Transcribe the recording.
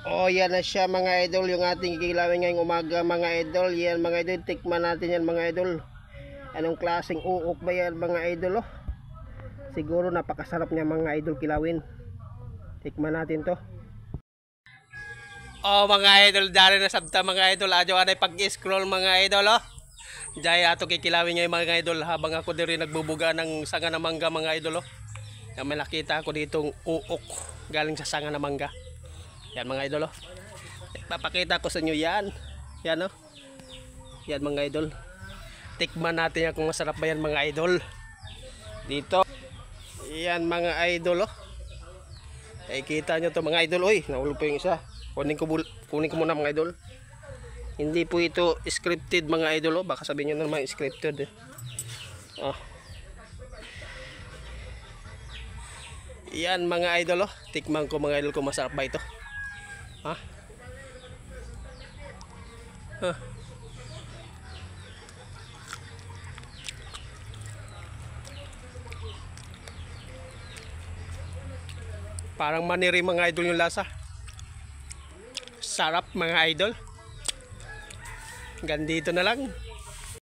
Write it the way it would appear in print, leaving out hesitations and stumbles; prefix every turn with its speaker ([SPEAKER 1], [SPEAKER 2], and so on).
[SPEAKER 1] Oh, yan na siya mga idol, yung ating kikilawin ngayong umaga mga idol. Yan mga idol, tikman natin yan mga idol. Anong klaseng uok ba yan mga idol oh? Siguro napakasarap niya mga idol kilawin. Tikman natin to. Oh mga idol, dari na sabta mga idol. Adyo anay pag-scroll mga idol oh. Jaya ato kikilawin ngayon mga idol habang ako diri nagbubuga ng sanga ng mangga mga idol oh. Yan, may nakita ako ditong uok galing sa sanga ng mangga. Yan mga idol oh. Papakita ko sa inyo yan. Yan oh. Yan mga idol. Tikman natin yan kung masarap ba yan mga idol. Dito. Yan mga idol oh. Ay kita nyo to mga idol. Uy, nahulog po yung isa. Kunin ko muna mga idol. Hindi po ito scripted mga idol oh. Baka sabihin nyo naman scripted eh. Oh. Yan mga idol oh. Tikman ko mga idol kung masarap ba ito. Ha? Huh. Parang maniri mga idol yung lasa. Sarap mga idol. Gandito na lang.